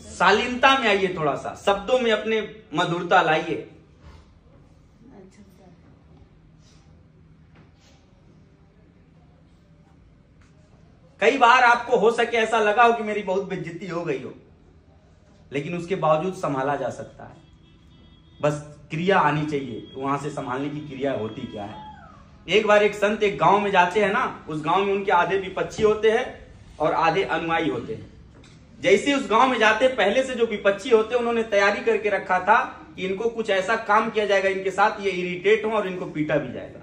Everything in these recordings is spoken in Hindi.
शालीनता में आइए, थोड़ा सा शब्दों में अपने मधुरता लाइए। कई बार आपको हो सके ऐसा लगा हो कि मेरी बहुत बेइज्जती हो गई हो, लेकिन उसके बावजूद संभाला जा सकता है। बस क्रिया आनी चाहिए, वहां से संभालने की क्रिया होती क्या है। एक बार एक संत एक गांव में जाते हैं ना, उस गांव में उनके आधे विपक्षी होते हैं और आधे अनुयायी होते हैं। जैसे उस गांव में जाते, पहले से जो विपक्षी होते हैं उन्होंने तैयारी करके रखा था कि इनको कुछ ऐसा काम किया जाएगा इनके साथ, ये इरिटेट हो और इनको पीटा भी जाएगा।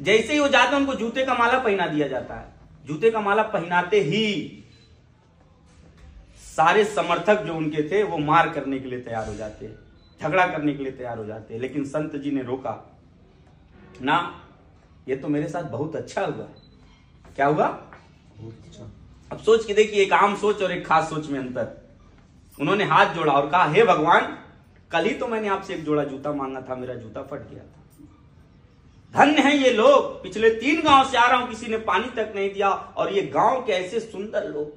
जैसे ही वो जाते हैं उनको जूते का माला पहना दिया जाता है। जूते का माला पहनाते ही सारे समर्थक जो उनके थे वो मार करने के लिए तैयार हो जाते हैं, झगड़ा करने के लिए तैयार हो जाते हैं। लेकिन संत जी ने रोका ना, ये तो मेरे साथ बहुत अच्छा हुआ। क्या हुआ? बहुत अच्छा। अब सोच के देखिए, एक आम सोच और एक खास सोच में अंतर। उन्होंने हाथ जोड़ा और कहा, हे भगवान, कल ही तो मैंने आपसे एक जोड़ा जूता मांगा था, मेरा जूता फट गया था। धन्य है ये लोग, पिछले 3 गांव से आ रहा हूं, किसी ने पानी तक नहीं दिया, और ये गांव के ऐसे सुंदर लोग,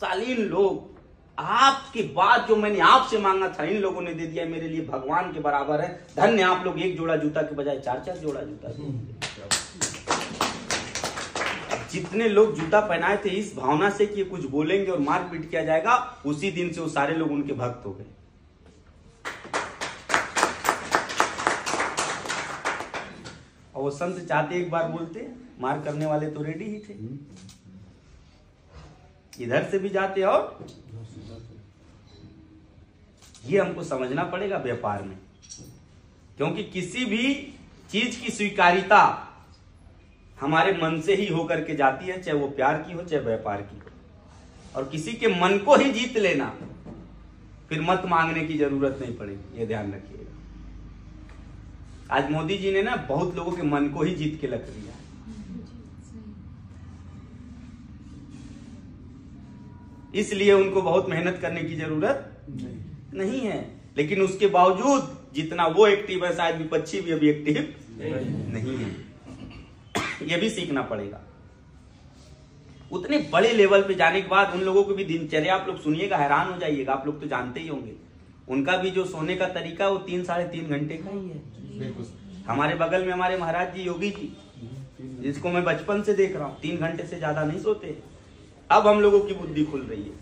शालीन लोग, आपके बाद जो मैंने आपसे मांगा था इन लोगों ने दे दिया, मेरे लिए भगवान के बराबर है। धन्य आप लोग, एक जोड़ा जूता के बजाय 4-4 जोड़ा जूता दे। जितने लोग जूता पहनाए थे इस भावना से कि कुछ बोलेंगे और मारपीट किया जाएगा, उसी दिन से वो सारे लोग उनके भक्त हो गए। और वो संत चाहते एक बार बोलते, मार करने वाले तो रेडी ही थे, इधर से भी जाते और ये हमको समझना पड़ेगा व्यापार में। क्योंकि किसी भी चीज की स्वीकारिता हमारे मन से ही होकर के जाती है, चाहे वो प्यार की हो चाहे व्यापार की हो। और किसी के मन को ही जीत लेना, फिर मत मांगने की जरूरत नहीं पड़ेगी, ये ध्यान रखिएगा। आज मोदी जी ने ना बहुत लोगों के मन को ही जीत के रख दिया। इसलिए उनको बहुत मेहनत करने की जरूरत नहीं है। लेकिन उसके बावजूद जितना वो एक्टिव है, शायद विपक्षी भी अभी एक्टिव नहीं है। ये भी सीखना पड़ेगा। उतने बड़े लेवल पे जाने के बाद उन लोगों को भी दिनचर्या आप लोग सुनिएगा, हैरान हो जाइएगा। आप लोग तो जानते ही होंगे, उनका भी जो सोने का तरीका वो 3-3.5 घंटे का ही है। हमारे बगल में हमारे महाराज जी, योगी जी, जिसको मैं बचपन से देख रहा हूँ, 3 घंटे से ज्यादा नहीं सोते। अब हम लोगों की बुद्धि खुल रही है।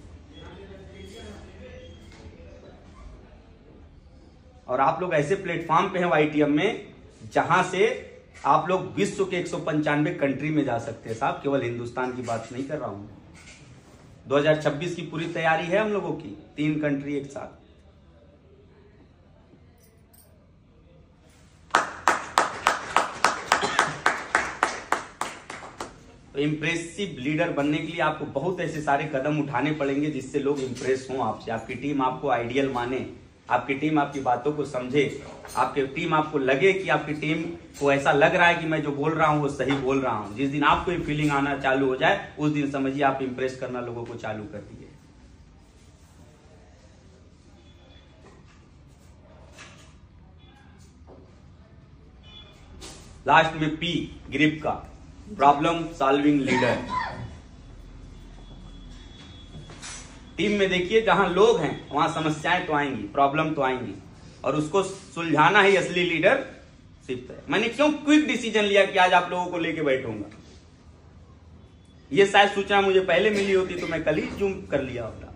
और आप लोग ऐसे प्लेटफॉर्म पे हैं YTM में, जहां से आप लोग विश्व के 195 कंट्री में जा सकते हैं साहब। केवल हिंदुस्तान की बात नहीं कर रहा हूं। 2026 की पूरी तैयारी है हम लोगों की, 3 कंट्री एक साथ। तो इम्प्रेसिव लीडर बनने के लिए आपको बहुत ऐसे सारे कदम उठाने पड़ेंगे जिससे लोग इम्प्रेस हों आपसे, आपकी टीम आपको आइडियल माने, आपकी टीम आपकी बातों को समझे, आपकी टीम आपको लगे कि आपकी टीम को ऐसा लग रहा है कि मैं जो बोल रहा हूं वो सही बोल रहा हूं। जिस दिन आपको ये फीलिंग आना चालू हो जाए, उस दिन समझिए आप इंप्रेस करना लोगों को चालू कर दिए। लास्ट में P ग्रिप का, प्रॉब्लम सॉल्विंग लीडर। टीम में देखिए, जहां लोग हैं वहां समस्याएं तो आएंगी, प्रॉब्लम तो आएंगी, और उसको सुलझाना ही असली लीडरशिप है। मैंने क्यों क्विक डिसीजन लिया कि आज आप लोगों को लेके बैठूंगा। ये शायद सूचना मुझे पहले मिली होती तो मैं कल ही जूम कर लिया होता।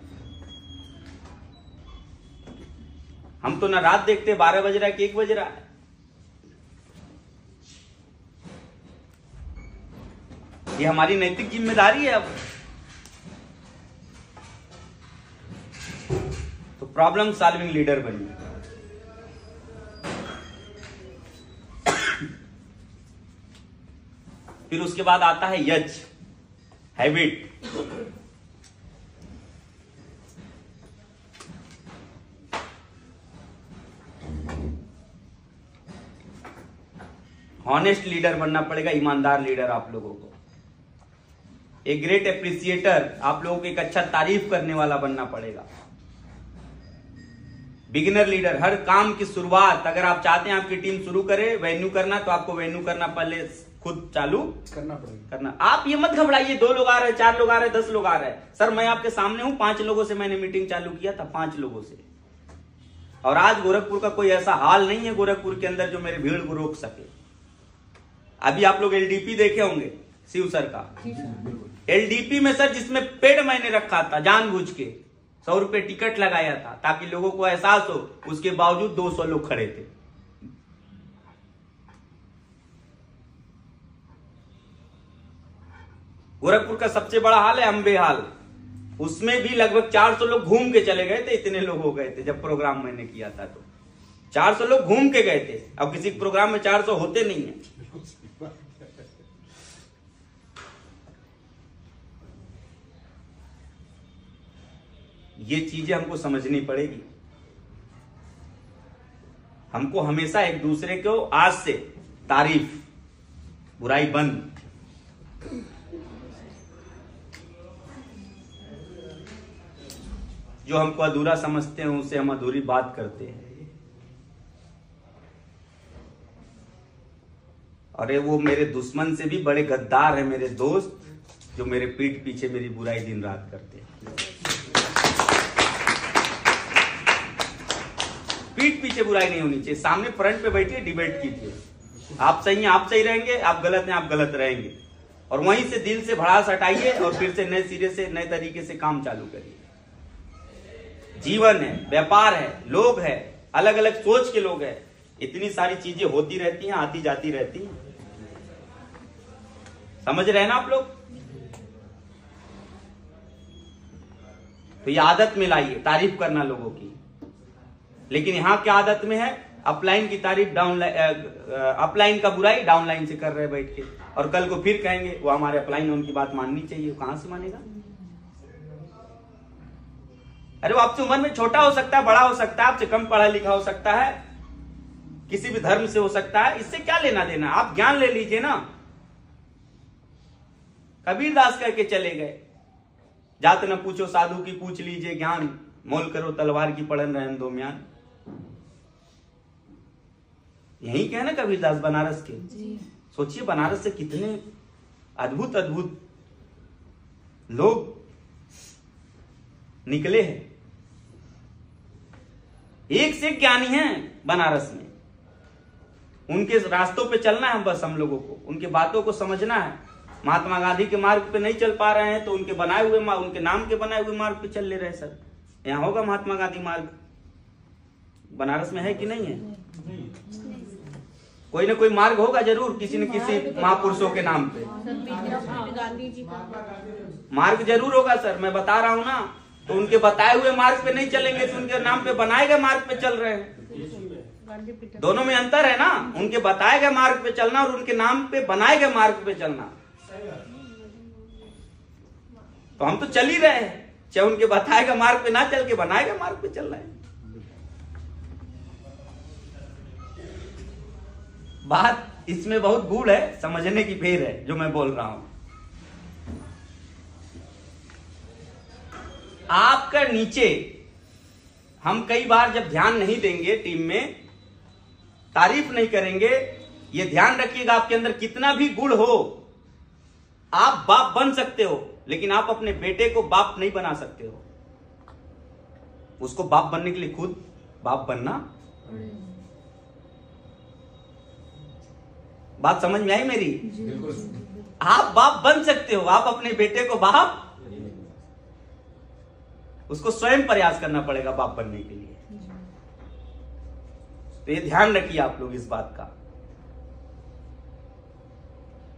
हम तो ना रात देखते, 12 बज रहा है कि 1 बज रहा है। ये हमारी नैतिक जिम्मेदारी है। अब तो प्रॉब्लम सॉल्विंग लीडर बनिए। फिर उसके बाद आता है यच, हैबिट। हॉनेस्ट लीडर बनना पड़ेगा, ईमानदार लीडर आप लोगों को। एक ग्रेट एप्रिसिएटर, आप लोगों को एक अच्छा तारीफ करने वाला बनना पड़ेगा। बिगिनर लीडर, हर काम की शुरुआत अगर आप चाहते हैं आपकी टीम शुरू करे वेन्यू करना, तो आपको वेन्यू करना पहले खुद चालू करना। आप ये मत घबराइए, 2 लोग आ रहे हैं, 4 लोग आ रहे हैं, 10 लोग आ रहे हैं। सर मैं आपके सामने हूं, 5 लोगों से मैंने मीटिंग चालू किया था, 5 लोगों से। और आज गोरखपुर का कोई ऐसा हाल नहीं है गोरखपुर के अंदर जो मेरे भीड़ को रोक सके। अभी आप लोग एलडीपी देखे होंगे शिव सर का, एलडीपी में सर जिसमें पेड़ मैंने रखा था जानबूझ के, 100 रुपए टिकट लगाया था ताकि लोगों को एहसास हो, उसके बावजूद 200 लोग खड़े थे। गोरखपुर का सबसे बड़ा हाल है अंबे हाल, उसमें भी लगभग 400 लोग घूम के चले गए थे, इतने लोग हो गए थे जब प्रोग्राम मैंने किया था। तो 400 लोग घूम के गए थे, अब किसी प्रोग्राम में 400 होते नहीं है। ये चीजें हमको समझनी पड़ेगी। हमको हमेशा एक दूसरे को आज से तारीफ, बुराई बंद। जो हमको अधूरा समझते हैं उनसे हम अधूरी बात करते हैं। अरे वो मेरे दुश्मन से भी बड़े गद्दार है मेरे दोस्त, जो मेरे पीठ पीछे मेरी बुराई दिन रात करते हैं। पीठ पीछे बुराई नहीं होनी चाहिए, सामने फ्रंट पे बैठिए, डिबेट कीजिए। आप सही हैं, आप सही रहेंगे, आप गलत हैं, आप गलत रहेंगे। और वहीं से दिल से भड़ास हटाइए और फिर से नए सिरे से नए तरीके से काम चालू करिए। जीवन है, व्यापार है, लोग है, अलग अलग सोच के लोग हैं, इतनी सारी चीजें होती रहती हैं, आती जाती रहती हैं। समझ रहे हैं ना आप लोग? तो ये आदत में लाइए तारीफ करना लोगों की। लेकिन यहां क्या आदत में है? अपलाइन की तारीफ अपलाइन का बुराई डाउनलाइन से कर रहे हैं बैठ के, और कल को फिर कहेंगे वो हमारे अपलाइन है, उनकी बात माननी चाहिए। वो कहां से मानेगा? अरे वो आपसे उम्र में छोटा हो सकता है, बड़ा हो सकता है, आपसे कम पढ़ा लिखा हो सकता है, किसी भी धर्म से हो सकता है, इससे क्या लेना देना? आप ज्ञान ले लीजिए ना। कबीरदास करके चले गए, जात न पूछो साधु की पूछ लीजिए ज्ञान, मोल करो तलवार की पड़न रहन दो म्यान। यही कहे ना कबीरदास बनारस के। सोचिए बनारस से कितने अद्भुत अद्भुत लोग निकले हैं, एक से एक ज्ञानी हैं बनारस में। उनके रास्तों पे चलना है बस हम लोगों को, उनके बातों को समझना है। महात्मा गांधी के मार्ग पे नहीं चल पा रहे हैं तो उनके बनाए हुए, उनके नाम के बनाए हुए मार्ग पे चल ले रहे हैं। सर यहां होगा महात्मा गांधी मार्ग, बनारस में है कि नहीं है? कोई ना कोई मार्ग होगा जरूर, किसी न किसी महापुरुषों के नाम पे मार्ग जरूर होगा। सर मैं बता रहा हूं ना, तो उनके बताए हुए मार्ग पे नहीं चलेंगे तो उनके नाम पे बनाए गए मार्ग पे चल रहे हैं। दोनों में अंतर है ना, उनके बताए गए मार्ग पे चलना और उनके नाम पे बनाए गए मार्ग पे चलना। तो हम तो चल ही रहे हैं, चाहे उनके बताए गए मार्ग पे ना चल के बनाए गए मार्ग पे चल रहे हैं। बात इसमें बहुत गूढ़ है, समझने की फेर है जो मैं बोल रहा हूं। आपका नीचे हम कई बार जब ध्यान नहीं देंगे, टीम में तारीफ नहीं करेंगे, ये ध्यान रखिएगा आपके अंदर कितना भी गुण हो, आप बाप बन सकते हो, लेकिन आप अपने बेटे को बाप नहीं बना सकते हो। उसको बाप बनने के लिए खुद बाप बनना। बात समझ में आई मेरी? आप बाप बन सकते हो, आप अपने बेटे को बाप, उसको स्वयं प्रयास करना पड़ेगा बाप बनने के लिए। तो ये ध्यान रखिए आप लोग इस बात का।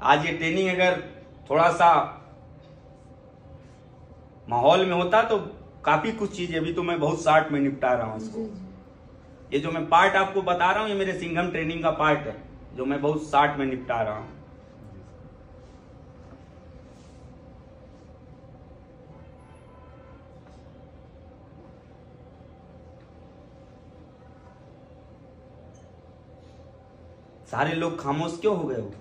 आज ये ट्रेनिंग अगर थोड़ा सा माहौल में होता तो काफी कुछ चीजें, अभी तो मैं बहुत शॉर्ट में निपटा रहा हूं इसको। ये जो मैं पार्ट आपको बता रहा हूं, ये मेरे सिंघम ट्रेनिंग का पार्ट है जो मैं बहुत शॉर्ट में निपटा रहा हूं। सारे लोग खामोश क्यों हो गए हो?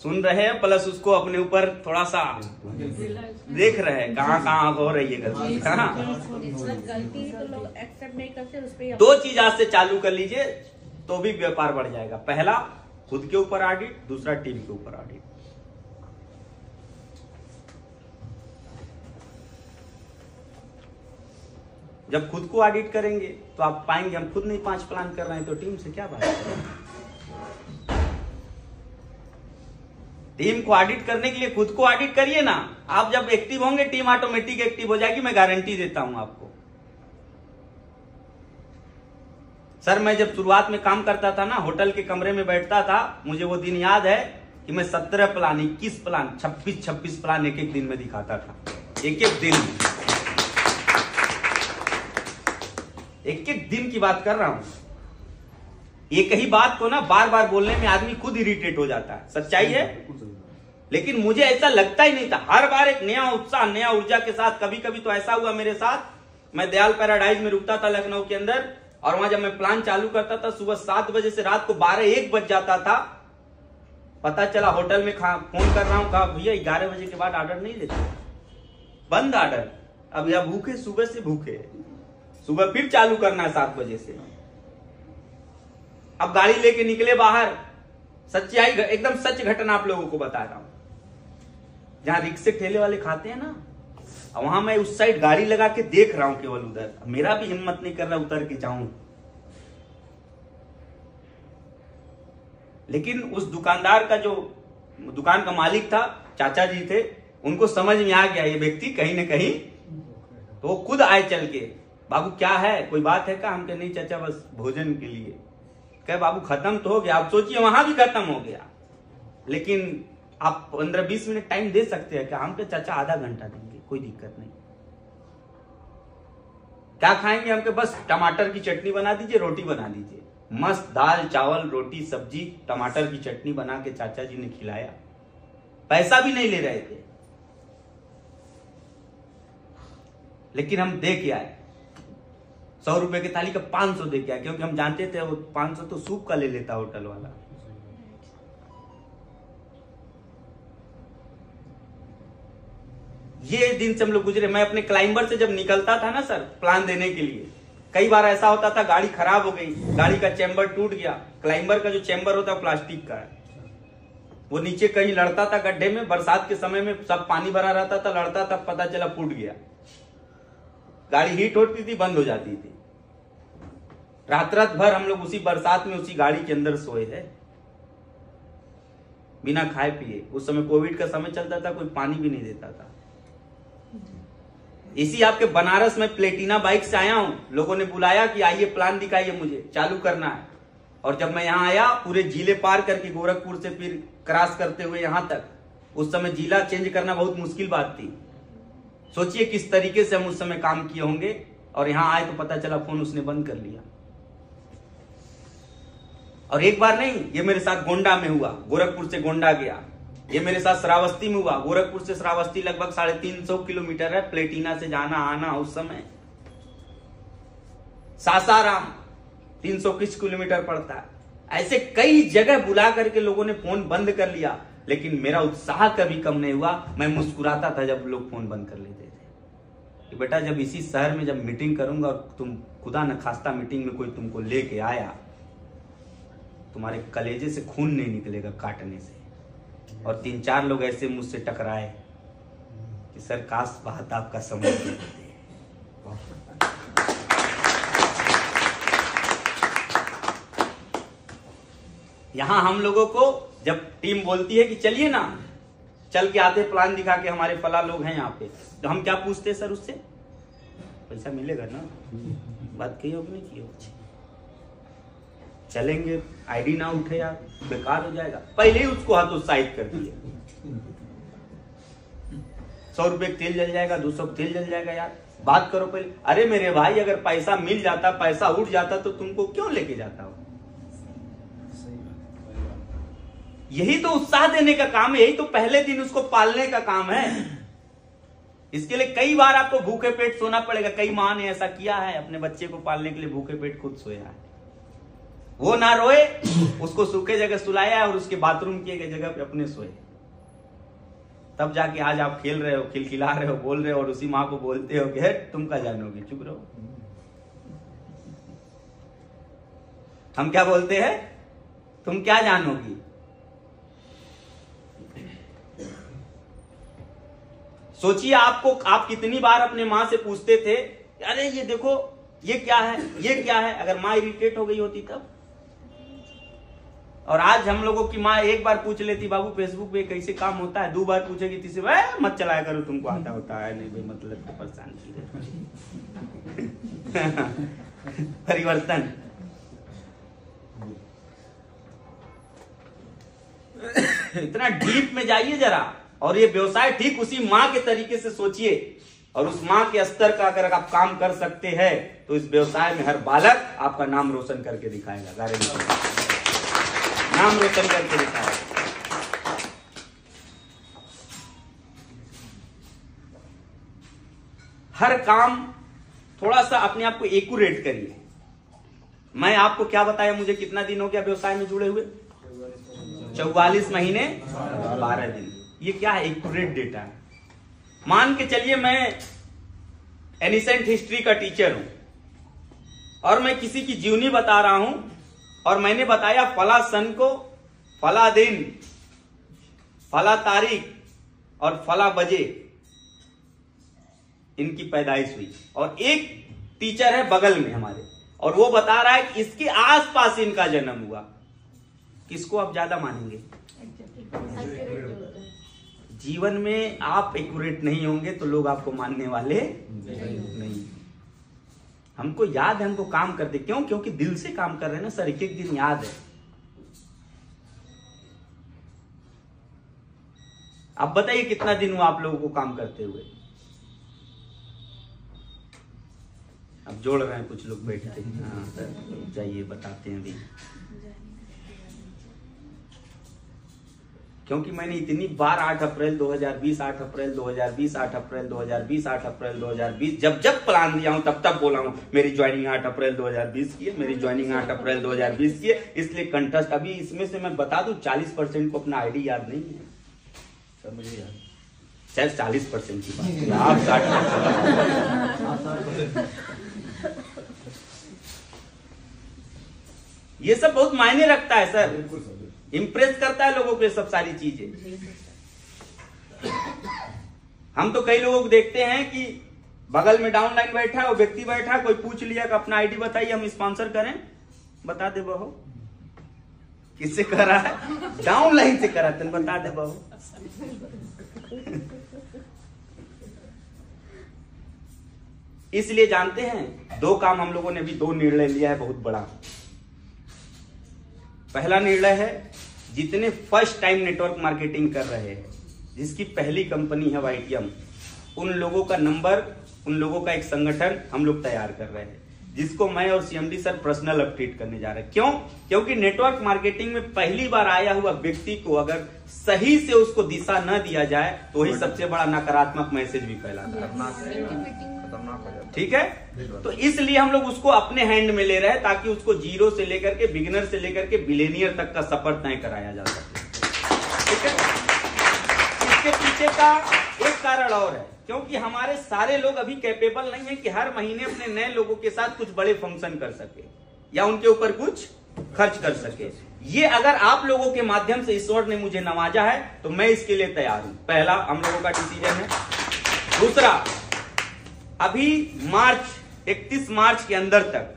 सुन रहे हैं प्लस उसको अपने ऊपर थोड़ा सा देख रहे हैं कहां कहां हो रही है गलती। गलती तो लोग एक्सेप्ट नहीं करते, उस पे 2 चीज आज से चालू कर लीजिए। तो भी व्यापार बढ़ जाएगा। पहला खुद के ऊपर ऑडिट, दूसरा टीम के ऊपर ऑडिट। जब खुद को ऑडिट करेंगे तो आप पाएंगे हम खुद नहीं 5 प्लान कर रहे हैं तो टीम से क्या बात करें। टीम को ऑडिट करने के लिए खुद को ऑडिट करिए ना। आप जब एक्टिव होंगे टीम ऑटोमेटिक एक्टिव हो जाएगी, मैं गारंटी देता हूं आपको। सर मैं जब शुरुआत में काम करता था ना, होटल के कमरे में बैठता था, मुझे वो दिन याद है कि मैं 17 प्लान, 21 प्लान, 26 प्लान एक एक दिन में दिखाता था। एक एक दिन की बात कर रहा हूं। एक ही बात को ना बार बार बोलने में आदमी खुद इरिटेट हो जाता है, सच्चाई है। लेकिन मुझे ऐसा लगता ही नहीं था। हर बार एक नया उत्साह, नया ऊर्जा के साथ। कभी कभी तो ऐसा हुआ मेरे साथ, मैं दयाल पैराडाइज में रुकता था लखनऊ के अंदर, और वहां जब मैं प्लान चालू करता था सुबह 7 बजे से रात को 12-1 बज जाता था। पता चला होटल में फोन कर रहा हूं, कहा भैया 11 बजे के बाद ऑर्डर नहीं लेते, बंद ऑर्डर। अब यह भूखे, सुबह से भूखे, सुबह फिर चालू करना है 7 बजे से। अब गाड़ी लेके निकले बाहर, सच्चाई एकदम सच घटना आप लोगों को बता रहा हूं। जहां रिक्शे ठेले वाले खाते हैं ना, वहां मैं उस साइड गाड़ी लगा के देख रहा हूं केवल उधर। मेरा भी हिम्मत नहीं कर रहा उतर के जाऊं। लेकिन उस दुकानदार का, जो दुकान का मालिक था, चाचा जी थे, उनको समझ में आ गया ये व्यक्ति कहीं ना कहीं, तो वो खुद आए चल के, बाबू क्या है, कोई बात है क्या? हम कहे नहीं चाचा बस भोजन के लिए। कहे बाबू खत्म तो हो गया। आप सोचिए वहां भी खत्म हो गया, लेकिन आप 15-20 मिनट टाइम दे सकते हैं क्या? हम कहे चाचा आधा घंटा देंगे, कोई दिक्कत नहीं। क्या खाएंगे? हम कहे बस टमाटर की चटनी बना दीजिए, रोटी बना दीजिए। मस्त दाल चावल रोटी सब्जी टमाटर की चटनी बना के चाचा जी ने खिलाया। पैसा भी नहीं ले रहे थे, लेकिन हम दे के आए। 100 रुपए की थाली का 500 दे के आए, क्योंकि हम जानते थे वो 500 तो सूप का ले लेता होटल वाला। ये दिन से हम लोग गुजरे। मैं अपने क्लाइंबर से जब निकलता था ना सर प्लान देने के लिए, कई बार ऐसा होता था गाड़ी खराब हो गई, गाड़ी का चैम्बर टूट गया। क्लाइंबर का जो चैम्बर होता है प्लास्टिक का है, वो नीचे कहीं लड़ता था गड्ढे में। बरसात के समय में सब पानी भरा रहता था, लड़ता था, पता चला फूट गया। गाड़ी हीट होती थी, बंद हो जाती थी। रात भर हम लोग उसी बरसात में उसी गाड़ी के अंदर सोए हैं, बिना खाए पिए। उस समय कोविड का समय चलता था, कोई पानी भी नहीं देता था। इसी आपके बनारस में प्लेटिना बाइक से आया हूं, लोगों ने बुलाया कि आइए प्लान दिखाइए, मुझे चालू करना है। और जब मैं यहां आया, पूरे जिले पार करके गोरखपुर से फिर क्रॉस करते हुए यहां तक, उस समय जिला चेंज करना बहुत मुश्किल बात थी। सोचिए किस तरीके से हम उस समय काम किए होंगे। और यहां आए तो पता चला फोन उसने बंद कर लिया। और एक बार नहीं, ये मेरे साथ गोंडा में हुआ, गोरखपुर से गोंडा गया। ये मेरे साथ श्रावस्ती में हुआ, गोरखपुर से श्रावस्ती लगभग 350 किलोमीटर है, प्लेटिना से जाना आना। उस समय सासाराम 300 किस किलोमीटर पड़ता है। ऐसे कई जगह बुला करके लोगों ने फोन बंद कर लिया, लेकिन मेरा उत्साह कभी कम नहीं हुआ। मैं मुस्कुराता था जब लोग फोन बंद कर लेते थे कि बेटा जब इसी शहर में जब मीटिंग करूंगा और तुम खुदा न खास्ता मीटिंग में कोई तुमको लेके आया, तुम्हारे कलेजे से खून नहीं निकलेगा काटने से। और 3-4 लोग ऐसे मुझसे टकराए कि सर काश बात आपका समझ लेते। यहां हम लोगों को जब टीम बोलती है कि चलिए ना, चल के आते प्लान दिखा के, हमारे फला लोग हैं यहाँ पे, तो हम क्या पूछते हैं सर उससे? पैसा मिलेगा ना? बात कही हो कि नहीं की हो? चलेंगे, आईडी ना उठे यार, बेकार हो जाएगा। पहले ही उसको हतोत्साहित कर दिए। 100 रुपए तेल जल जाएगा, 200 तेल जल जाएगा यार, बात करो पहले। अरे मेरे भाई अगर पैसा मिल जाता, पैसा उठ जाता तो तुमको क्यों लेके जाता हो? यही तो उत्साह देने का काम है, यही तो पहले दिन उसको पालने का काम है। इसके लिए कई बार आपको भूखे पेट सोना पड़ेगा। कई मां ने ऐसा किया है, अपने बच्चे को पालने के लिए भूखे पेट खुद सोया है। वो ना रोए, उसको सूखे जगह सुलाया और उसके बाथरूम की जगह पे अपने सोए। तब जाके आज आप खेल रहे हो, खिलखिला रहे हो, बोल रहे हो, और उसी माँ को बोलते हो कि तुम क्या जानोगे, चुप रहो। हम क्या बोलते हैं, तुम क्या जानोगी। सोचिए आप कितनी बार अपने माँ से पूछते थे, अरे ये देखो ये क्या है, ये क्या है, अगर माँ इरिटेट हो गई होती तब। और आज हम लोगों की माँ एक बार पूछ लेती, बाबू फेसबुक पे कैसे काम होता है, 2 बार पूछेगी, तीसरी बार मत चलाया करो, तुमको आता होता है नहीं भाई, मतलब तो परेशान की परिवर्तन। इतना डीप में जाइए जरा, और ये व्यवसाय ठीक उसी माँ के तरीके से सोचिए, और उस माँ के स्तर का अगर आप काम कर सकते हैं तो इस व्यवसाय में हर बालक आपका नाम रोशन करके दिखाएगा, गारंटी, नाम रोशन करके दिखाएगा। हर काम थोड़ा सा अपने आप को एक्यूरेट करिए। मैं आपको क्या बताया, मुझे कितना दिन हो गया व्यवसाय में जुड़े हुए, 44 महीने 12 दिन। ये क्या है, एक्यूरेट डेटा है। मान के चलिए मैं एनिसेंट हिस्ट्री का टीचर हूं और मैं किसी की जीवनी बता रहा हूं, और मैंने बताया फला सन को, फला दिन, फला तारीख और फला बजे इनकी पैदाइश हुई, और एक टीचर है बगल में हमारे और वो बता रहा है कि इसके आसपास इनका जन्म हुआ। किसको आप ज्यादा मानेंगे? जीवन में आप एक्यूरेट नहीं होंगे तो लोग आपको मानने वाले नहीं। हमको याद है, हमको काम करते क्यों? क्योंकि दिल से काम कर रहे हैं ना सर, एक एक दिन याद है। आप बताइए कितना दिन हुआ आप लोगों को काम करते हुए? अब जोड़ रहे हैं कुछ लोग बैठते हैं। हाँ सर जाइए बताते हैं अभी, क्योंकि मैंने इतनी बार 8 अप्रैल 2020, 8 अप्रैल 2020, 8 अप्रैल 2020, 8 अप्रैल 2020 जब जब प्लान दिया हूं तब तब बोला हूं मेरी ज्वाइनिंग 8 अप्रैल 2020 की है, मेरी ज्वाइनिंग 8 अप्रैल 2020 की है। इसलिए कंटेस्ट अभी इसमें से मैं बता दूं 40% को अपना आईडी याद नहीं है सर, मुझे याद शायद 40% की बात है, आप 60%। ये सब बहुत मायने रखता है सर, इंप्रेस करता है लोगों को सब सारी चीजें। हम तो कई लोगों को देखते हैं कि बगल में डाउनलाइन बैठा है, वो व्यक्ति बैठा है, कोई पूछ लिया कि अपना आईडी बताइए हम स्पॉन्सर करें, बता दे बहो। किससे कह रहा है? डाउनलाइन से करा, तुम बता दे बहो। इसलिए जानते हैं 2 काम हम लोगों ने अभी 2 निर्णय लिया है बहुत बड़ा। पहला निर्णय है, जितने फर्स्ट टाइम नेटवर्क मार्केटिंग कर रहे हैं, जिसकी पहली कंपनी है YTM, उन लोगों का नंबर, उन लोगों का एक संगठन हम लोग तैयार कर रहे हैं, जिसको मैं और CMD सर पर्सनल अपडेट करने जा रहे हैं। क्यों? क्योंकि नेटवर्क मार्केटिंग में पहली बार आया हुआ व्यक्ति को अगर सही से उसको दिशा न दिया जाए तो वही सबसे बड़ा नकारात्मक मैसेज भी फैलाता है। ठीक है, तो इसलिए हम लोग उसको अपने हैंड में ले रहे हैं ताकि उसको जीरो से लेकर के, बिगिनर से लेकर के बिलियनियर तक का सफर तय कराया जा सके। ठीक है, इसके पीछे का एक कारण और है, क्योंकि हमारे सारे लोग अभी कैपेबल नहीं है कि हर महीने अपने नए लोगों के साथ कुछ बड़े फंक्शन कर सके या उनके ऊपर कुछ खर्च कर सके। ये अगर आप लोगों के माध्यम से ईश्वर ने मुझे नवाजा है तो मैं इसके लिए तैयार हूं। पहला हम लोगों का डिसीजन है। दूसरा, अभी 31 मार्च के अंदर तक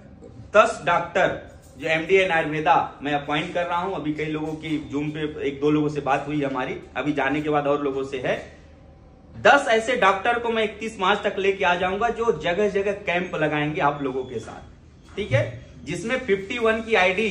10 डॉक्टर जो MD एंड आयुर्वेदा मैं अपॉइंट कर रहा हूं। अभी कई लोगों की जूम पे 1-2 लोगों से बात हुई हमारी, अभी जाने के बाद और लोगों से है। 10 ऐसे डॉक्टर को मैं 31 मार्च तक लेके आ जाऊंगा जो जगह जगह कैंप लगाएंगे आप लोगों के साथ। ठीक है, जिसमें 51 की ID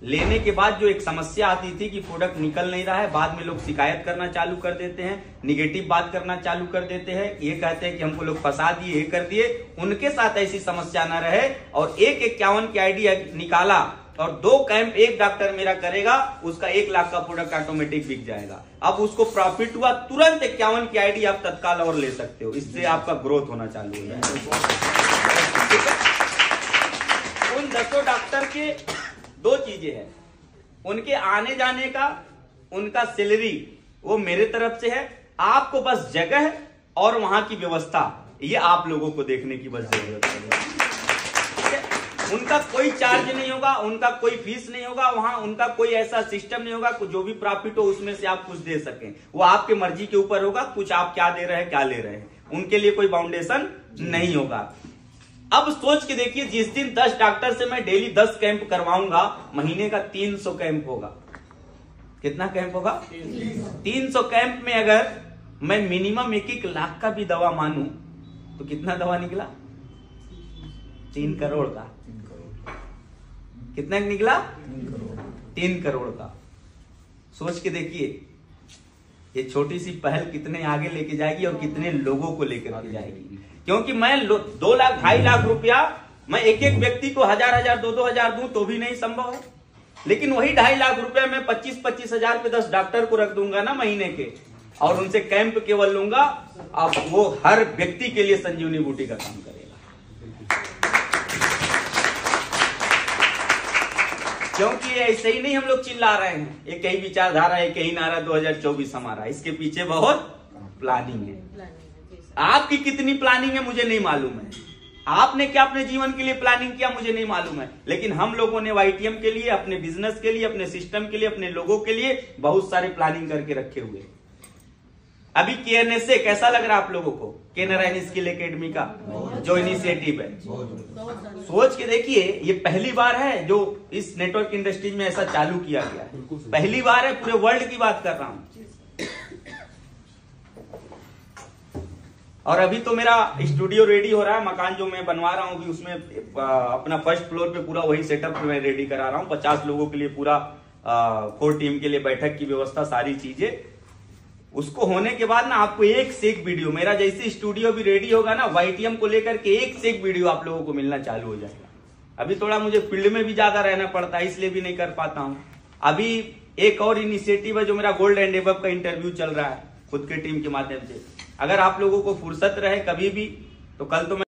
लेने के बाद जो एक समस्या आती थी कि प्रोडक्ट निकल नहीं रहा है, बाद में लोग शिकायत करना चालू कर देते हैं, निगेटिव बात करना चालू कर देते हैं, ये कहते हैं कि हमको लोग फंसा दिए, ये कर दिए। उनके साथ ऐसी समस्या ना रहे और 51 की ID निकाला और 2 कैंप एक डॉक्टर मेरा करेगा, उसका 1 लाख का प्रोडक्ट ऑटोमेटिक बिक जाएगा। अब उसको प्रॉफिट हुआ, तुरंत 51 की ID आप तत्काल और ले सकते हो, इससे आपका ग्रोथ होना चालू हो जाएगा। उन 10 डॉक्टर के 2 चीजें हैं, उनके आने जाने का, उनका सैलरी वो मेरे तरफ से है। आपको बस जगह और वहां की व्यवस्था ये आप लोगों को देखने की बस जरूरत है। उनका कोई चार्ज नहीं होगा, उनका कोई फीस नहीं होगा, वहां उनका कोई ऐसा सिस्टम नहीं होगा जो भी प्रॉफिट हो उसमें से आप कुछ दे सकें। वो आपके मर्जी के ऊपर होगा, कुछ आप क्या दे रहे हैं क्या ले रहे हैं, उनके लिए कोई बाउंडेशन नहीं होगा। अब सोच के देखिए, जिस दिन 10 डॉक्टर से मैं डेली 10 कैंप करवाऊंगा, महीने का 300 कैंप होगा। कितना कैंप होगा? 300 कैंप में अगर मैं मिनिमम 1-1 लाख का भी दवा मानूं तो कितना दवा निकला? 3 करोड़ का। कितना निकला? 3 करोड़ का। सोच के देखिए ये छोटी सी पहल कितने आगे लेके जाएगी और कितने लोगों को लेकर के जाएगी। क्योंकि मैं 2 लाख 2.5 लाख रुपया मैं एक व्यक्ति को 1000 2-2 हजार दूं तो भी नहीं संभव है, लेकिन वही 2.5 लाख रुपया मैं 25-25 हजार पे 10 डॉक्टर को रख दूंगा ना महीने के, और उनसे कैंप केवल लूंगा, अब वो हर व्यक्ति के लिए संजीवनी बूटी का काम करेगा। क्योंकि ऐसे ही नहीं हम लोग चिल्ला रहे हैं, एक ही विचारधारा, एक ही नारा 2024 हमारा, इसके पीछे बहुत प्लानिंग है। आपकी कितनी प्लानिंग है मुझे नहीं मालूम है, आपने क्या अपने जीवन के लिए प्लानिंग किया मुझे नहीं मालूम है, लेकिन हम लोगों ने YTM के लिए, अपने बिजनेस के लिए, अपने सिस्टम के लिए, अपने लोगों के लिए बहुत सारे प्लानिंग करके रखे हुए। अभी KNSA कैसा लग रहा है आप लोगों को? के नारायण स्किल एकेडमी का जो इनिशिएटिव है, सोच के देखिए, ये पहली बार है जो इस नेटवर्क इंडस्ट्रीज में ऐसा चालू किया गया है, पहली बार है, पूरे वर्ल्ड की बात कर रहा हूं। और अभी तो मेरा स्टूडियो रेडी हो रहा है, मकान जो मैं बनवा रहा हूँ उसमें अपना फर्स्ट फ्लोर पे पूरा वही सेटअप मैं रेडी करा रहा हूँ। 50 लोगों के लिए पूरा कोर टीम के लिए बैठक की व्यवस्था, सारी चीजें। उसको होने के बाद ना आपको एक से एक वीडियो, मेरा जैसे स्टूडियो भी रेडी होगा ना, YTM को लेकर के एक से एक वीडियो आप लोगों को मिलना चालू हो जाएगा। अभी थोड़ा मुझे फील्ड में भी ज्यादा रहना पड़ता है, इसलिए भी नहीं कर पाता हूँ। अभी एक और इनिशिएटिव है जो मेरा गोल्ड एंड एबव का इंटरव्यू चल रहा है खुद के टीम के माध्यम से। अगर आप लोगों को फुर्सत रहे कभी भी तो कल तो मैं